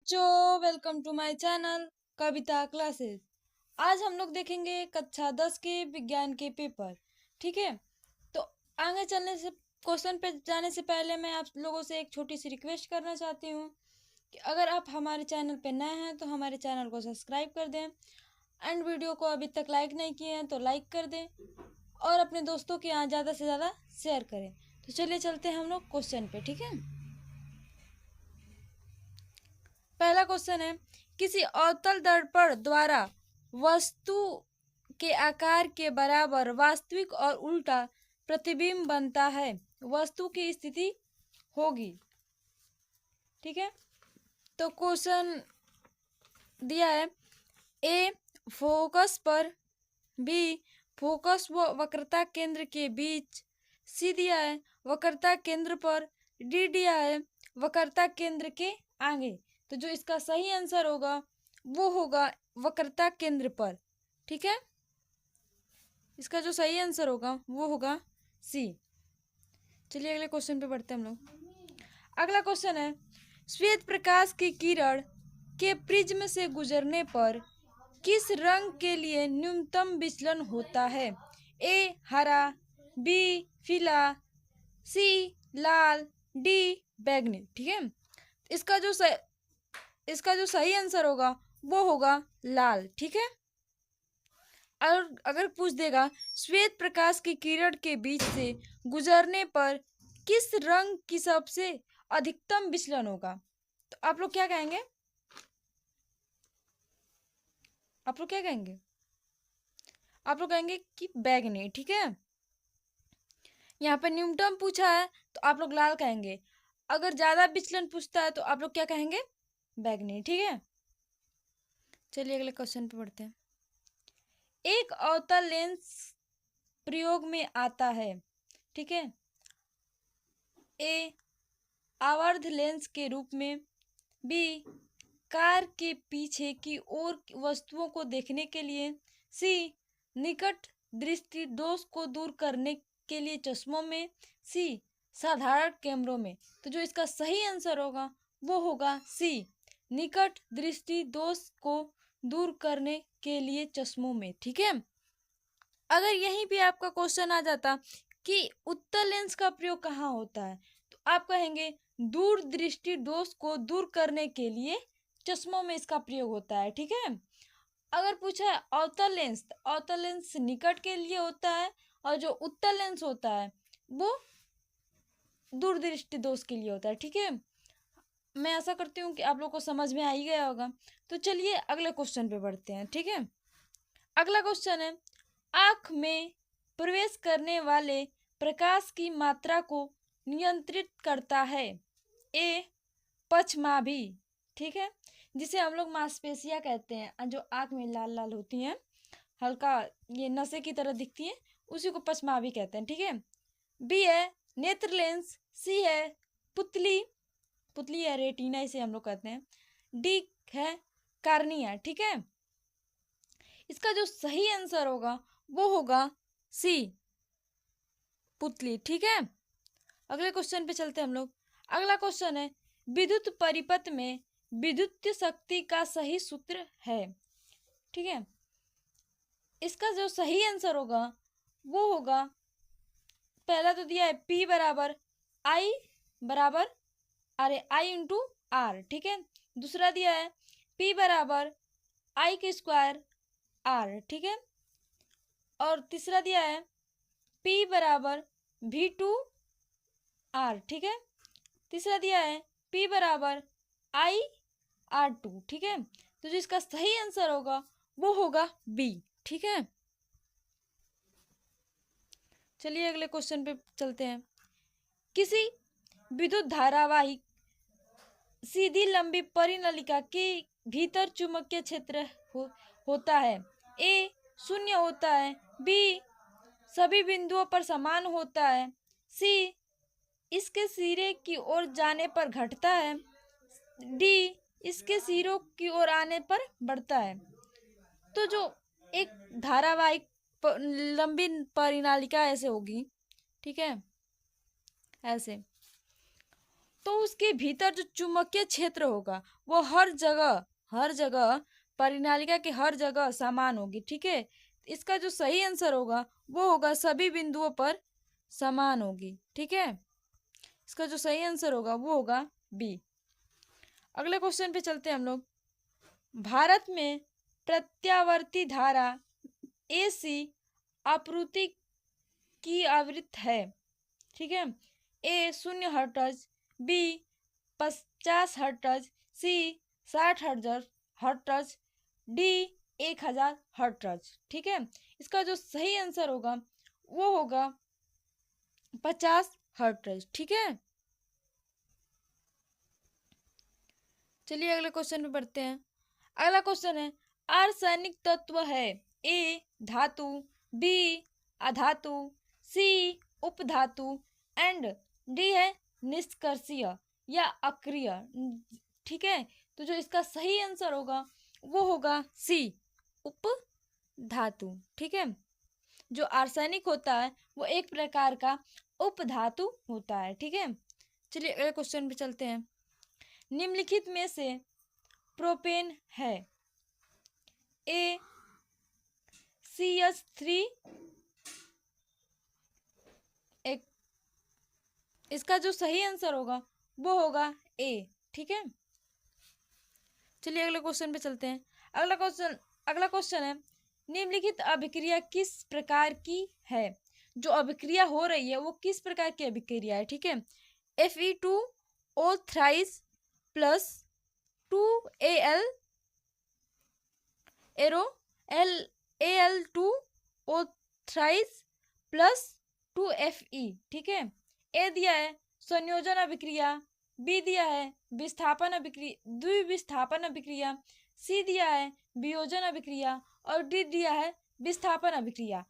जो welcome to my channel Kavita classes. आज हम लोग देखेंगे कक्षा 10 के विज्ञान के पेपर। ठीक है, तो आगे चलने से क्वेश्चन पे जाने से पहले मैं आप लोगों से एक छोटी सी रिक्वेस्ट करना चाहती हूँ कि अगर आप हमारे चैनल पे नए हैं तो हमारे चैनल को सब्सक्राइब कर दें एंड वीडियो को अभी तक लाइक नहीं किए हैं तो लाइक कर दें और अपने दोस्तों के यहाँ ज़्यादा से ज़्यादा शेयर करें। तो चलिए चलते हैं हम लोग क्वेश्चन पे। ठीक है, पहला क्वेश्चन है, किसी अवतल दर्पण द्वारा वस्तु के आकार के बराबर वास्तविक और उल्टा प्रतिबिंब बनता है, वस्तु की स्थिति होगी। ठीक है, तो क्वेश्चन दिया है ए फोकस पर, बी फोकस व वक्रता केंद्र के बीच, सी दिया है वक्रता केंद्र पर, डी दिया है वक्रता केंद्र के आगे। तो जो इसका सही आंसर होगा वो होगा वक्रता केंद्र पर। ठीक है, इसका जो सही आंसर होगा वो होगा सी। चलिए अगले क्वेश्चन पे बढ़ते हैं हम लोग। अगला क्वेश्चन है, श्वेत प्रकाश की किरण के प्रिज्म से गुजरने पर किस रंग के लिए न्यूनतम विचलन होता है? ए हरा, बी पीला, सी लाल, डी बैंगनी। ठीक है, इसका जो सही आंसर होगा वो होगा लाल। ठीक है, और अगर पूछ देगा श्वेत प्रकाश की किरण के बीच से गुजरने पर किस रंग की सबसे अधिकतम विचलन होगा, तो आप लोग क्या कहेंगे? आप लोग कहेंगे कि बैगनी। ठीक है, यहाँ पर न्यूनतम पूछा है तो आप लोग लाल कहेंगे, अगर ज्यादा विचलन पूछता है तो आप लोग क्या कहेंगे? बैगनी। ठीक है, चलिए अगले क्वेश्चन पे बढ़ते हैं। एक अवतल लेंस प्रयोग में आता है। ठीक है, ए आवर्ध लेंस के रूप में, बी कार के पीछे की ओर वस्तुओं को देखने के लिए, सी निकट दृष्टि दोष को दूर करने के लिए चश्मों में, सी साधारण कैमरों में। तो जो इसका सही आंसर होगा वो होगा सी निकट दृष्टि दोष को दूर करने के लिए चश्मों में। ठीक है, अगर यहीं पे आपका क्वेश्चन आ जाता कि उत्तल लेंस का प्रयोग कहाँ होता है तो आप कहेंगे दूर दृष्टि दोष को दूर करने के लिए चश्मों में इसका प्रयोग होता है। ठीक है, अगर पूछा है अवतल लेंस तो अवतल लेंस निकट के लिए होता है और जो उत्तल लेंस होता है वो दूर दृष्टि दोष के लिए होता है। ठीक है, मैं आशा करती हूँ कि आप लोग को समझ में आ ही गया होगा। तो चलिए अगले क्वेश्चन पे बढ़ते हैं। ठीक है, अगला क्वेश्चन है, आँख में प्रवेश करने वाले प्रकाश की मात्रा को नियंत्रित करता है। ए पक्षमाभी, ठीक है, जिसे हम लोग मांसपेशियां कहते हैं, जो आँख में लाल लाल होती हैं, हल्का ये नशे की तरह दिखती हैं, उसी को पक्षमाभी कहते हैं। ठीक है, बी है नेत्र लेंस, सी है पुतली है रेटिना इसे हम लोग कहते हैं, डी है कार्निया। ठीक है, इसका जो सही आंसर होगा वो होगा सी पुतली। ठीक है, अगले क्वेश्चन पे चलते हैं हम लोग। अगला क्वेश्चन है, विद्युत परिपथ में विद्युत शक्ति का सही सूत्र है। ठीक है, इसका जो सही आंसर होगा वो होगा, पहला तो दिया है P बराबर आई बराबर आई इंटू आर। ठीक है, दूसरा दिया है P बराबर आई के स्क्वायर आर। ठीक है, और तीसरा दिया है P बराबर V2 R। ठीक है, तीसरा दिया है P बराबर IR2। ठीक है, तो जो इसका सही आंसर होगा वो होगा बी। ठीक है, चलिए अगले क्वेश्चन पे चलते हैं। किसी विद्युत धारावाही सीधी लंबी परिनलिका के भीतर चुंबकीय क्षेत्र होता है। ए शून्य होता है, बी सभी बिंदुओं पर समान होता है, सी इसके सिरे की ओर जाने पर घटता है, डी इसके सिरों की ओर आने पर बढ़ता है। तो जो एक धारावाहिक लंबी परिनालिका ऐसे होगी। ठीक है, ऐसे तो उसके भीतर जो चुंबकीय क्षेत्र होगा वो हर जगह परिनालिका के हर जगह समान होगी। ठीक है, इसका जो सही आंसर होगा वो होगा सभी बिंदुओं पर समान होगी। ठीक है, इसका जो सही आंसर होगा वो होगा बी। अगले क्वेश्चन पे चलते हैं हम लोग। भारत में प्रत्यावर्ती धारा एसी आपूर्ति की आवृत्ति है। ठीक है, ए 0 हर्ट्ज, बी 50 हर्ट्ज, सी 60 हर्ट्ज, डी 1000 हर्ट्ज। ठीक है, इसका जो सही आंसर होगा वो होगा 50 हर्ट्ज। ठीक है, चलिए अगले क्वेश्चन पे बढ़ते हैं। अगला क्वेश्चन है आर्सेनिक तत्व है ए धातु, बी अधातु, सी उपधातु एंड डी है निष्कर्षीय या अक्रिय। ठीक है, तो जो इसका सही आंसर होगा वो होगा सी उपधातु। ठीक है, जो आर्सेनिक होता है वो एक प्रकार का उपधातु होता है। ठीक है, चलिए अगले क्वेश्चन पे चलते हैं। निम्नलिखित में से प्रोपेन है ए CH3 एक, इसका जो सही आंसर होगा वो होगा ए। ठीक है, चलिए अगले क्वेश्चन पे चलते हैं। अगला क्वेश्चन है निम्नलिखित अभिक्रिया किस प्रकार की है। जो अभिक्रिया हो रही है वो किस प्रकार की अभिक्रिया है। ठीक है, Fe2O plus 2Al arrow Al2O plus 2Fe। ठीक है, ए दिया है संयोजन अभिक्रिया, बी दिया है द्विविस्थापन अभिक्रिया, सी दिया है वियोजन अभिक्रिया और डी दिया है विस्थापन अभिक्रिया।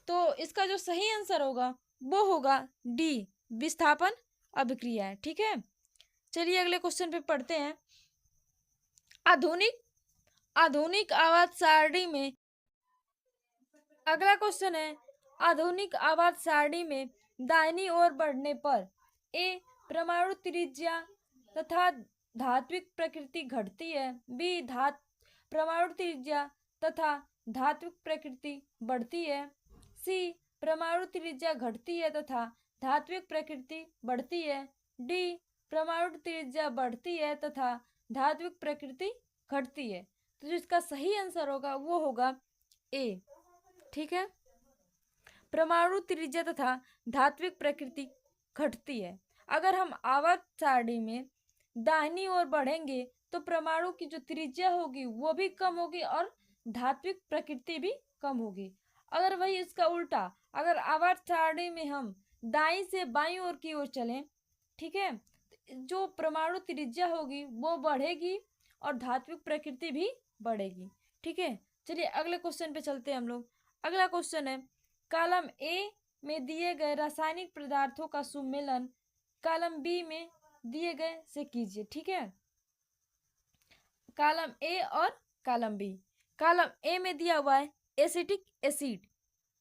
तो इसका जो सही आंसर होगा वो होगा डी विस्थापन अभिक्रिया है। ठीक है, चलिए अगले क्वेश्चन पे पढ़ते हैं। आधुनिक आवर्त सारणी में अगला क्वेश्चन है आधुनिक आवर्त सारणी में दाहिनी ओर बढ़ने पर ए परमाणु त्रिज्या तथा धात्विक प्रकृति घटती है, बी परमाणु त्रिज्या तथा धात्विक प्रकृति बढ़ती है, सी परमाणु त्रिज्या घटती है तथा धात्विक प्रकृति बढ़ती है, डी परमाणु त्रिज्या बढ़ती है तथा धात्विक प्रकृति घटती है। तो जो इसका सही आंसर होगा वो होगा ए। ठीक है, परमाणु त्रिज्या तथा धात्विक प्रकृति घटती है। अगर हम आवर्त सारणी में दाहिनी ओर बढ़ेंगे तो परमाणु की जो त्रिज्या होगी वो भी कम होगी और धात्विक प्रकृति भी कम होगी। अगर वही इसका उल्टा, अगर आवर्त सारणी में हम दाईं से बाईं ओर की ओर चलें, ठीक है, जो परमाणु त्रिज्या होगी वो बढ़ेगी और धात्विक प्रकृति भी बढ़ेगी। ठीक है, चलिए अगले क्वेश्चन पे चलते हैं हम लोग। अगला क्वेश्चन है कॉलम ए में दिए गए रासायनिक पदार्थों का सुमेलन कॉलम बी में दिए गए से कीजिए। ठीक है, कॉलम ए और कॉलम बी। कॉलम ए में दिया हुआ है एसिटिक एसिड।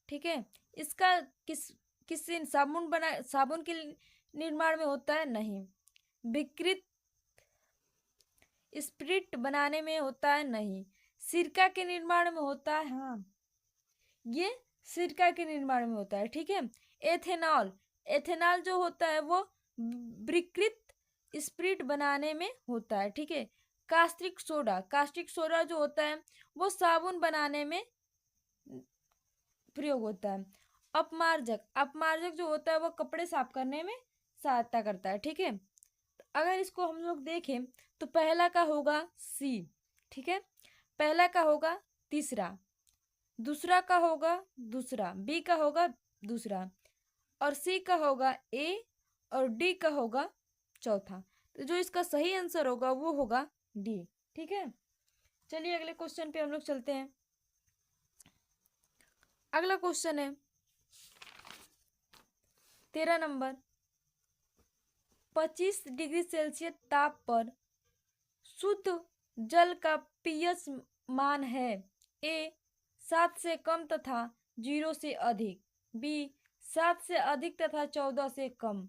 ठीक है, इसका किस साबुन के निर्माण में होता है? नहीं। विकृत स्प्रिट बनाने में होता है? नहीं। सिरका के निर्माण में होता है? हाँ, ये सिरका के निर्माण में होता है। ठीक है, एथेनॉल जो होता है वो विकृत स्प्रिट बनाने में होता है। ठीक है, कास्टिक सोडा जो होता है वो साबुन बनाने में प्रयोग होता है। अपमार्जक जो होता है वो कपड़े साफ करने में सहायता करता है। ठीक है, अगर इसको हम लोग देखें तो पहला का होगा सी। ठीक है, पहला का होगा तीसरा, दूसरा का होगा दूसरा, बी का होगा दूसरा और सी का होगा ए और डी का होगा चौथा। तो जो इसका सही आंसर होगा वो होगा डी। ठीक है, चलिए अगले क्वेश्चन पे हम लोग चलते हैं। अगला क्वेश्चन है 13 नंबर। 25 डिग्री सेल्सियस ताप पर शुद्ध जल का पीएच मान है ए 7 से कम तथा 0 से अधिक, बी 7 से अधिक तथा 14 से कम,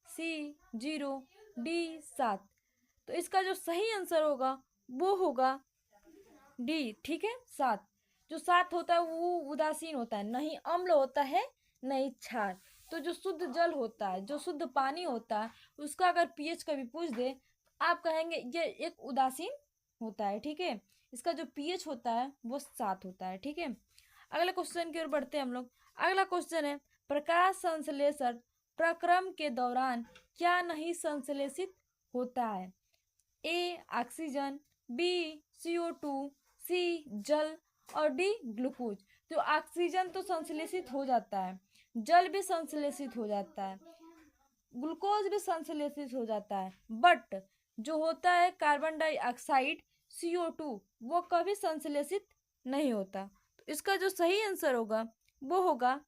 सी 0 डी 7। तो इसका जो सही आंसर होगा वो होगा डी, ठीक है, 7। जो 7 होता है वो उदासीन होता है, नहीं अम्ल होता है नहीं क्षार। तो जो शुद्ध जल होता है, जो शुद्ध पानी होता है, उसका अगर पीएच कभी पूछ दे आप कहेंगे ये एक उदासीन होता है, ठीक है। इसका जो पीएच होता है वो 7 होता है, ठीक है। अगले क्वेश्चन की ओर बढ़ते हैं हम लोग। अगला क्वेश्चन है प्रकाश संश्लेषण प्रक्रम के दौरान क्या नहीं संश्लेषित होता है? ए ऑक्सीजन, बी CO2, सी जल और डी ग्लूकोज। तो ऑक्सीजन तो संश्लेषित हो जाता है, जल भी संश्लेषित हो जाता है, ग्लूकोज भी संश्लेषित हो जाता है, बट जो होता है कार्बन डाइऑक्साइड CO2 वो कभी संश्लेषित नहीं होता। तो इसका जो सही आंसर होगा वो होगा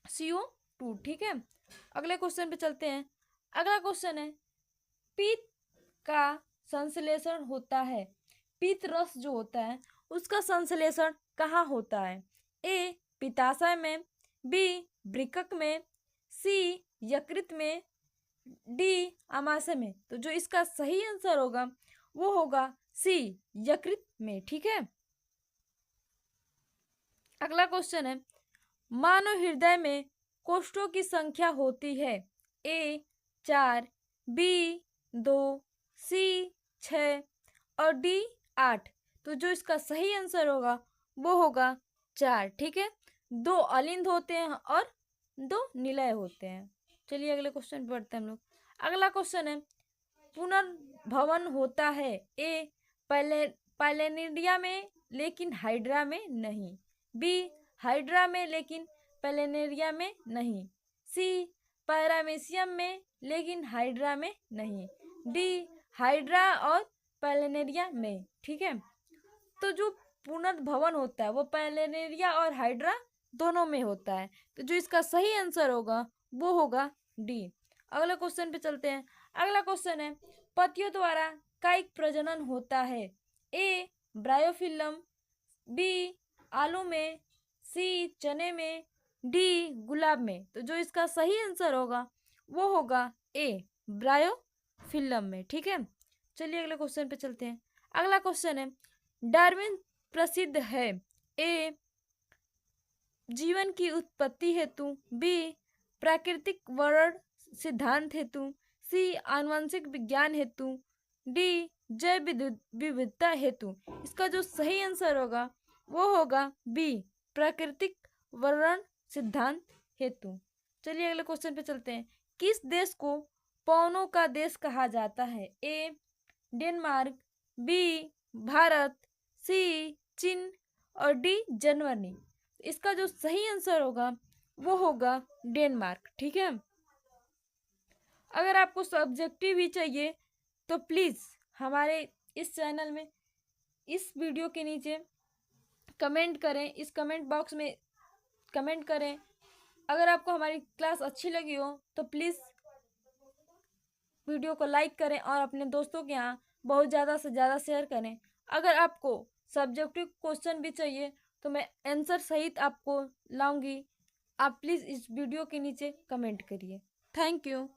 CO2, ठीक है। अगले क्वेश्चन पे चलते हैं। अगला क्वेश्चन है पीत का संश्लेषण होता है, पीत रस जो होता है उसका संश्लेषण कहाँ होता है? ए पित्ताशय में, बी वृक्क में, सी यकृत में, डी आमाशय में। तो जो इसका सही आंसर होगा वो होगा सी यकृत में, ठीक है। अगला क्वेश्चन है मानव हृदय में कोष्ठों की संख्या होती है? ए 4, बी 2, सी 6 और डी 8। तो जो इसका सही आंसर होगा वो होगा 4, ठीक है। 2 अलिंद होते हैं और 2 निलय होते हैं। चलिए अगले क्वेश्चन पे बढ़ते हैं हम लोग। अगला क्वेश्चन है पुनर्भवन होता है ए पैलेनिडिया में लेकिन हाइड्रा में नहीं, बी हाइड्रा में लेकिन पैलेनेरिया में नहीं, सी पैरामेशियम में लेकिन हाइड्रा में नहीं, डी हाइड्रा और पैलेनेरिया में, ठीक है। तो जो पुनर्भवन होता है वो पैलेनेरिया और हाइड्रा दोनों में होता है। तो जो इसका सही आंसर होगा वो होगा डी। अगला क्वेश्चन पे चलते हैं। अगला क्वेश्चन है पत्तियों द्वारा कायिक प्रजनन होता है? ए ब्रायोफिल्म, बी आलू में, सी चने में, डी गुलाब में। तो जो इसका सही आंसर होगा वो होगा ए ब्रायोफिल्म में, ठीक है। चलिए अगले क्वेश्चन पे चलते हैं। अगला क्वेश्चन है डार्विन प्रसिद्ध है? ए जीवन की उत्पत्ति हेतु, बी प्राकृतिक वर्ण सिद्धांत हेतु, सी आनुवंशिक विज्ञान हेतु, डी जैव विविधता हेतु। इसका जो सही आंसर होगा वो होगा बी प्राकृतिक वर्ण सिद्धांत हेतु। चलिए अगले क्वेश्चन पे चलते हैं। किस देश को पवनों का देश कहा जाता है? ए डेनमार्क, बी भारत, सी चीन और डी जर्मनी। इसका जो सही आंसर होगा वो होगा डेनमार्क, ठीक है। अगर आपको सब्जेक्टिव ही चाहिए तो प्लीज़ हमारे इस चैनल में इस वीडियो के नीचे कमेंट करें, इस कमेंट बॉक्स में कमेंट करें। अगर आपको हमारी क्लास अच्छी लगी हो तो प्लीज़ वीडियो को लाइक करें और अपने दोस्तों के यहाँ बहुत ज़्यादा से ज़्यादा शेयर करें। अगर आपको सब्जेक्टिव क्वेश्चन भी चाहिए तो मैं आंसर सहित आपको लाऊंगी। आप प्लीज़ इस वीडियो के नीचे कमेंट करिए। Thank you.